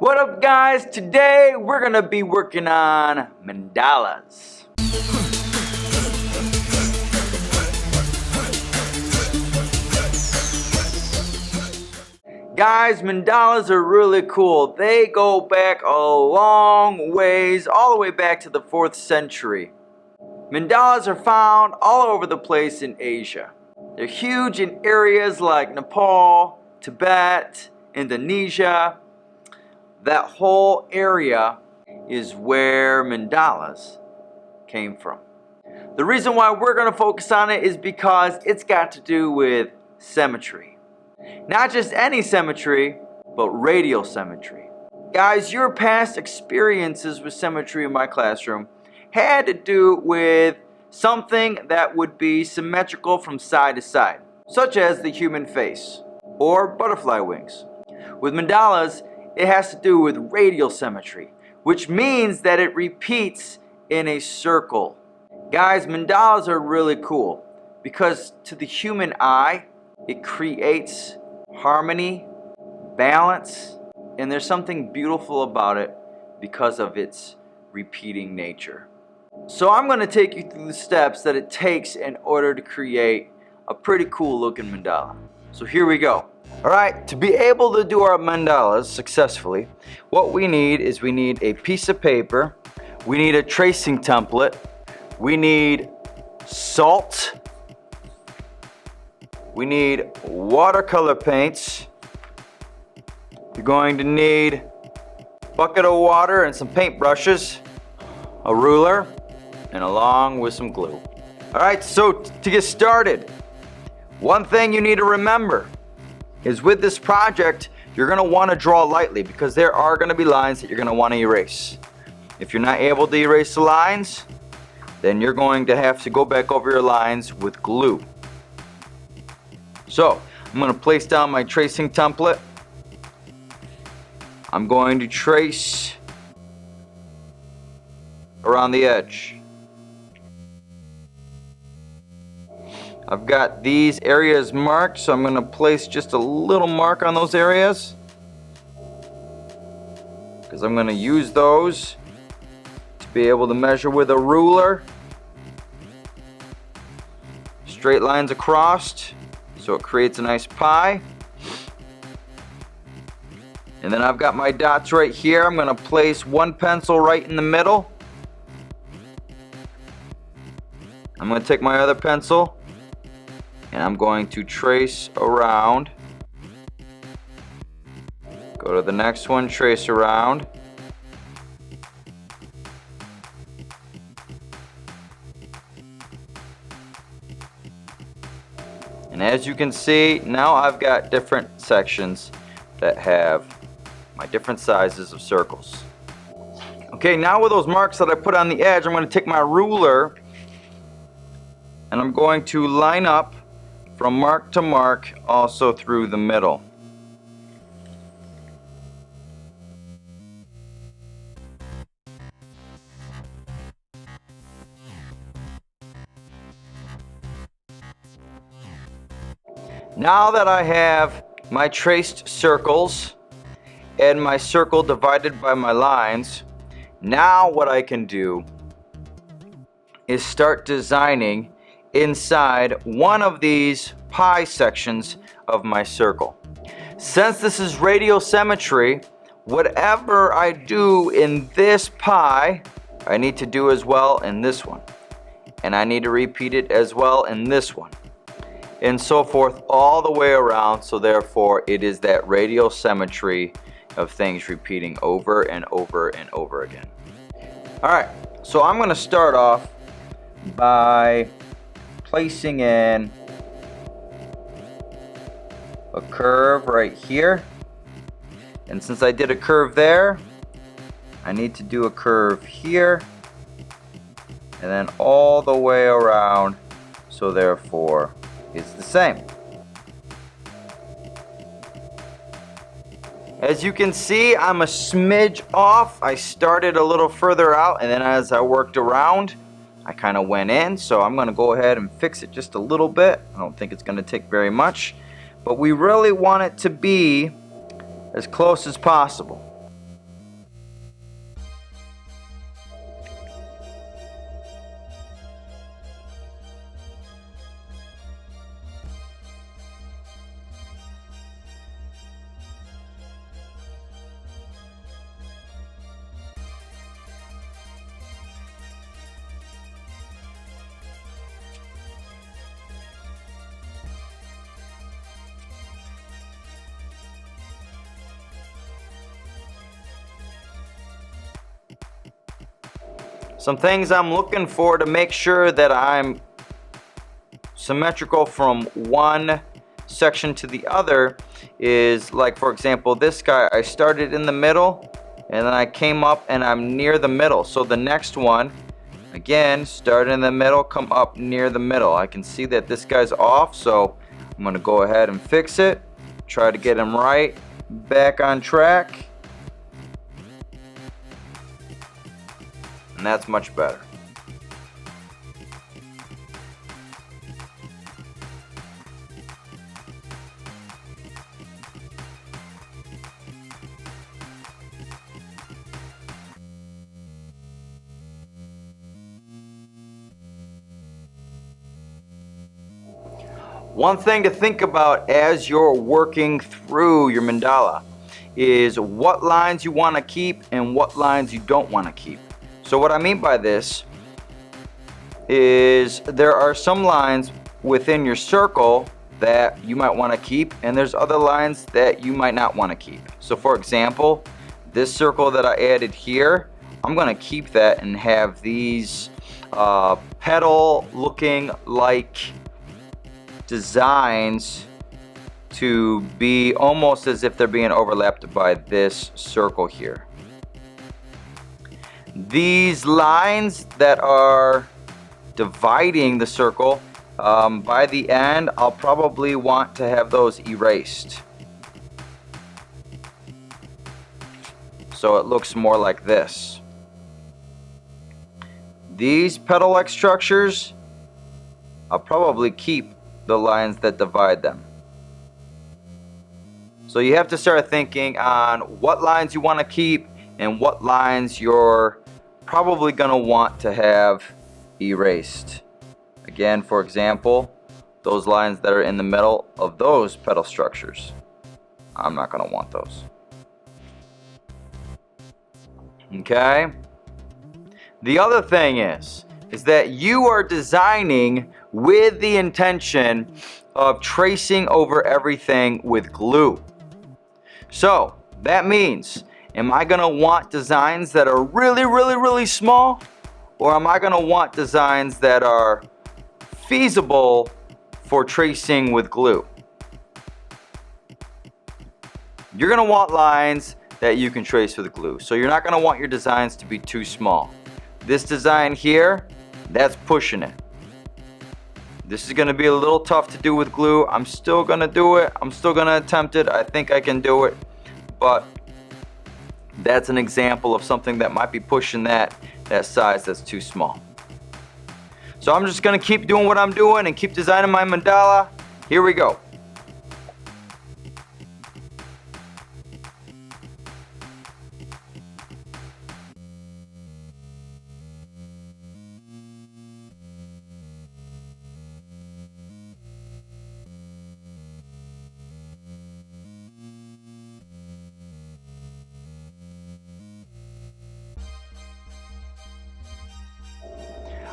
What up, guys? Today we're gonna be working on mandalas. Guys, mandalas are really cool. They go back a long ways, all the way back to the 4th century. Mandalas are found all over the place in Asia. They're huge in areas like Nepal, Tibet, Indonesia. That whole area is where mandalas came from. The reason why we're going to focus on it is because it's got to do with symmetry. Not just any symmetry, but radial symmetry. Guys, your past experiences with symmetry in my classroom had to do with something that would be symmetrical from side to side, such as the human face or butterfly wings. With mandalas, it has to do with radial symmetry, which means that it repeats in a circle. Guys, mandalas are really cool because to the human eye, it creates harmony, balance, and there's something beautiful about it because of its repeating nature. So I'm going to take you through the steps that it takes in order to create a pretty cool looking mandala. So here we go. Alright, to be able to do our mandalas successfully, what we need is we need a piece of paper, we need a tracing template, we need salt, we need watercolor paints, you're going to need a bucket of water and some paint brushes, a ruler, and along with some glue. Alright, so to get started, one thing you need to remember is with this project, you're going to want to draw lightly because there are going to be lines that you're going to want to erase. If you're not able to erase the lines, then you're going to have to go back over your lines with glue. So, I'm going to place down my tracing template. I'm going to trace around the edge. I've got these areas marked, so I'm going to place just a little mark on those areas because I'm going to use those to be able to measure with a ruler. Straight lines across, so it creates a nice pie. And then I've got my dots right here. I'm going to place one pencil right in the middle. I'm going to take my other pencil and I'm going to trace around. Go to the next one, trace around. And as you can see, now I've got different sections that have my different sizes of circles. Okay, now with those marks that I put on the edge, I'm going to take my ruler and I'm going to line up from mark to mark also through the middle. Now that I have my traced circles and my circle divided by my lines, now what I can do is start designing inside one of these pie sections of my circle. Since this is radial symmetry, whatever I do in this pie, I need to do as well in this one. And I need to repeat it as well in this one. And so forth all the way around, so therefore it is that radial symmetry of things repeating over and over and over again. Alright, so I'm going to start off by placing in a curve right here, and since I did a curve there, I need to do a curve here and then all the way around, so therefore it's the same. As you can see, I'm a smidge off. I started a little further out, and then as I worked around, I kind of went in, so I'm going to go ahead and fix it just a little bit. I don't think it's going to take very much, but we really want it to be as close as possible. Some things I'm looking for to make sure that I'm symmetrical from one section to the other is, like, for example, this guy, I started in the middle and then I came up and I'm near the middle. So the next one, again, start in the middle, come up near the middle. I can see that this guy's off, so I'm gonna go ahead and fix it, try to get him right back on track. And that's much better. One thing to think about as you're working through your mandala is what lines you want to keep and what lines you don't want to keep. So what I mean by this is there are some lines within your circle that you might want to keep, and there's other lines that you might not want to keep. So for example, this circle that I added here, I'm going to keep that and have these petal looking like designs to be almost as if they're being overlapped by this circle here. These lines that are dividing the circle, by the end, I'll probably want to have those erased. So it looks more like this. These petal-like structures, I'll probably keep the lines that divide them. So you have to start thinking on what lines you want to keep and what lines you're probably going to want to have erased. Again, for example, those lines that are in the middle of those petal structures, I'm not going to want those. Okay? The other thing is that you are designing with the intention of tracing over everything with glue. So that means, am I going to want designs that are really, really, really small? Or am I going to want designs that are feasible for tracing with glue? You're going to want lines that you can trace with glue. So you're not going to want your designs to be too small. This design here, that's pushing it. This is going to be a little tough to do with glue. I'm still going to do it. I'm still going to attempt it. I think I can do it. But that's an example of something that might be pushing that size that's too small. So I'm just going to keep doing what I'm doing and keep designing my mandala. Here we go.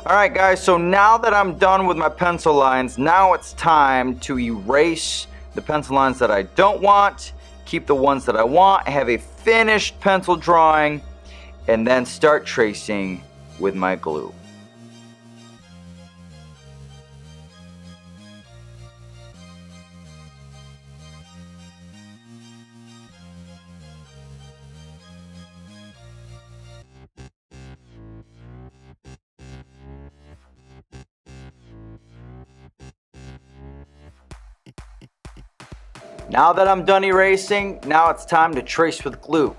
Alright guys, so now that I'm done with my pencil lines, now it's time to erase the pencil lines that I don't want, keep the ones that I want, have a finished pencil drawing, and then start tracing with my glue. Now that I'm done erasing, now it's time to trace with glue.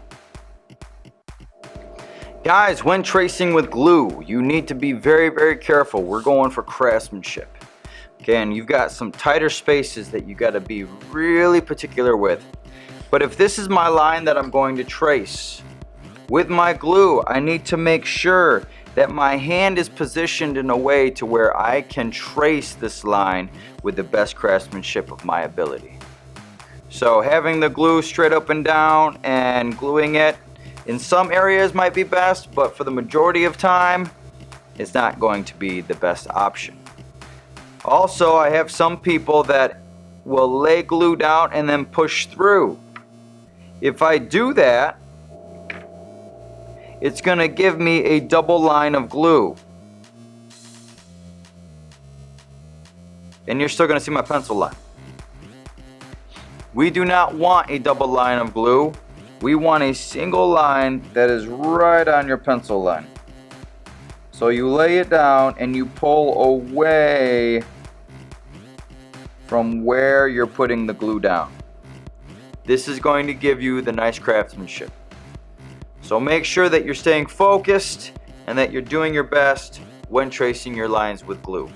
Guys, when tracing with glue, you need to be very, very careful. We're going for craftsmanship. Okay, and you've got some tighter spaces that you got to be really particular with. But if this is my line that I'm going to trace with my glue, I need to make sure that my hand is positioned in a way to where I can trace this line with the best craftsmanship of my ability. So having the glue straight up and down and gluing it in some areas might be best, but for the majority of time, it's not going to be the best option. Also, I have some people that will lay glue down and then push through. If I do that, it's going to give me a double line of glue. And you're still going to see my pencil line. We do not want a double line of glue. We want a single line that is right on your pencil line. So you lay it down and you pull away from where you're putting the glue down. This is going to give you the nice craftsmanship. So make sure that you're staying focused and that you're doing your best when tracing your lines with glue.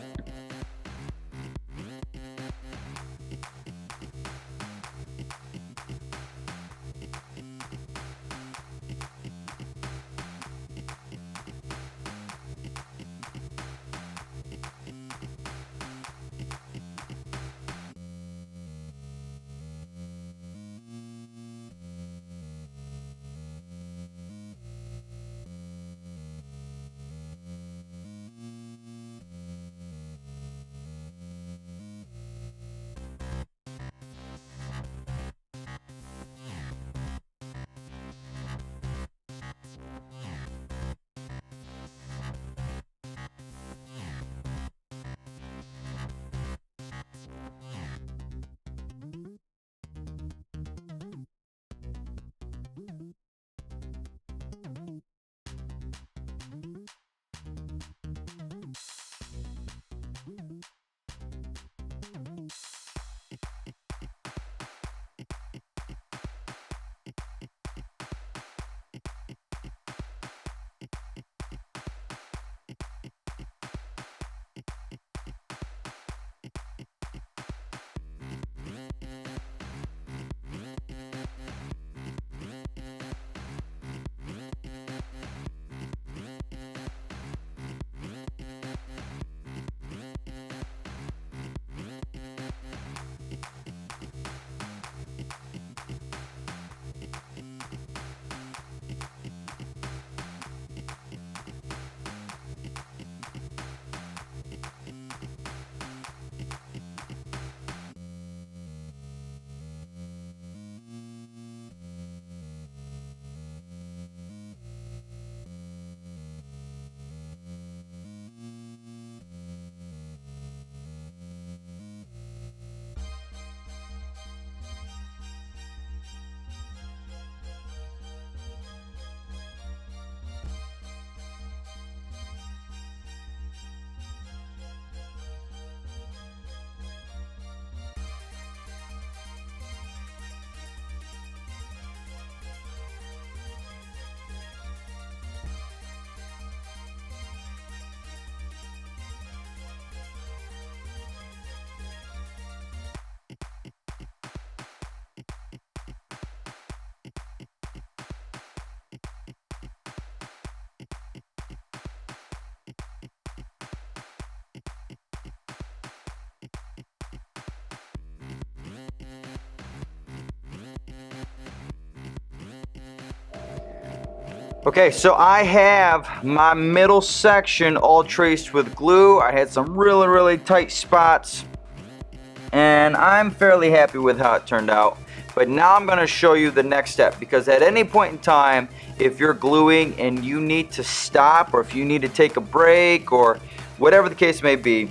Okay, so I have my middle section all traced with glue. I had some really tight spots, and I'm fairly happy with how it turned out. But now I'm going to show you the next step, because at any point in time, if you're gluing and you need to stop, or if you need to take a break, or whatever the case may be,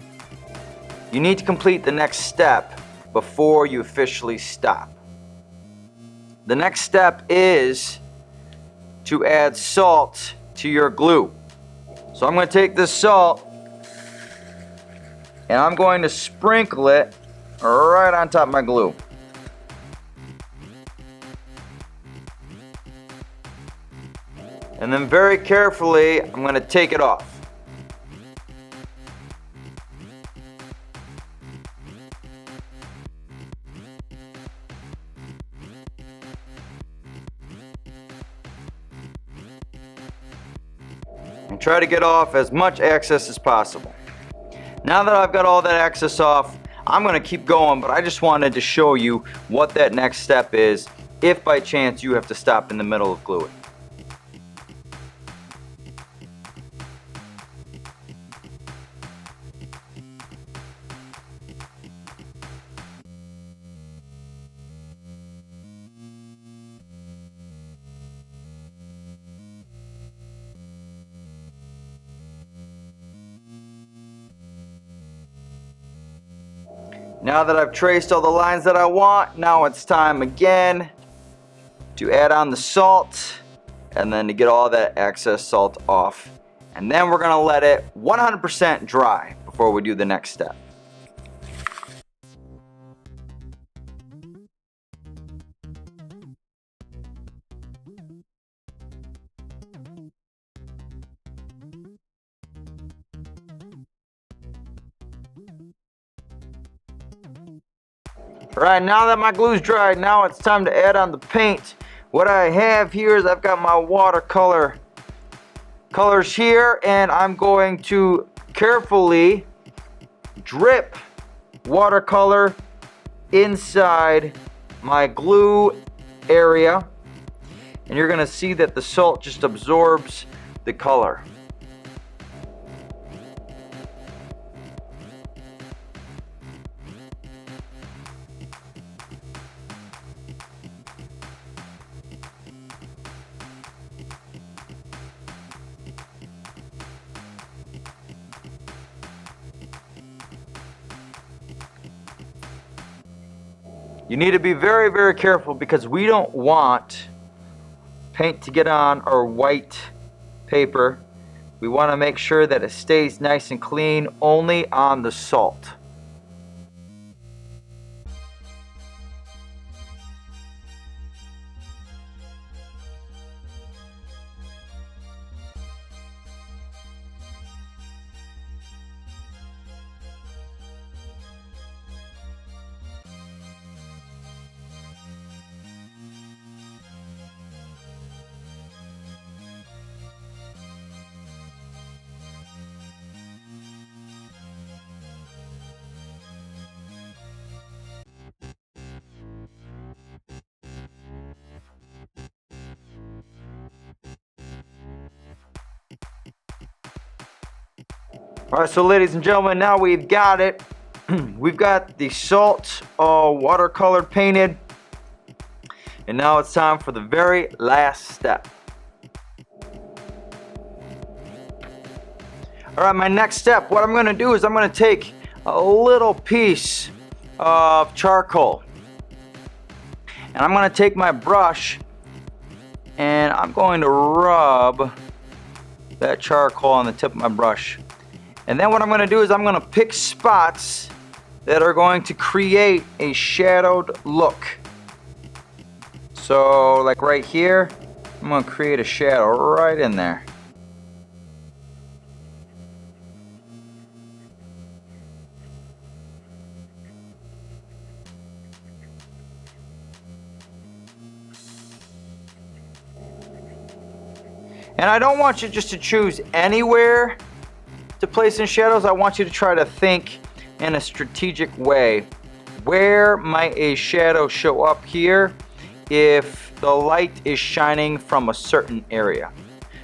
you need to complete the next step before you officially stop. The next step is to add salt to your glue. So I'm going to take this salt and I'm going to sprinkle it right on top of my glue. And then very carefully, I'm going to take it off. And try to get off as much excess as possible. Now that I've got all that excess off, I'm going to keep going, but I just wanted to show you what that next step is if by chance you have to stop in the middle of gluing. Now that I've traced all the lines that I want, now it's time again to add on the salt and then to get all that excess salt off. And then we're gonna let it 100% dry before we do the next step. Alright, now that my glue's dried, now it's time to add on the paint. What I have here is I've got my watercolor colors here, and I'm going to carefully drip watercolor inside my glue area, and you're gonna see that the salt just absorbs the color. You need to be very, very careful because we don't want paint to get on our white paper. We want to make sure that it stays nice and clean only on the salt. Alright, so ladies and gentlemen, now we've got it. We've got the salt watercolor painted. And now it's time for the very last step. Alright, my next step, what I'm going to do is I'm going to take a little piece of charcoal. And I'm going to take my brush and I'm going to rub that charcoal on the tip of my brush. And then what I'm going to do is I'm going to pick spots that are going to create a shadowed look. So like right here, I'm going to create a shadow right in there. And I don't want you just to choose anywhere to place in shadows. I want you to try to think in a strategic way. Where might a shadow show up here if the light is shining from a certain area?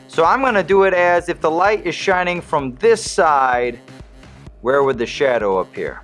So I'm going to do it as if the light is shining from this side, where would the shadow appear?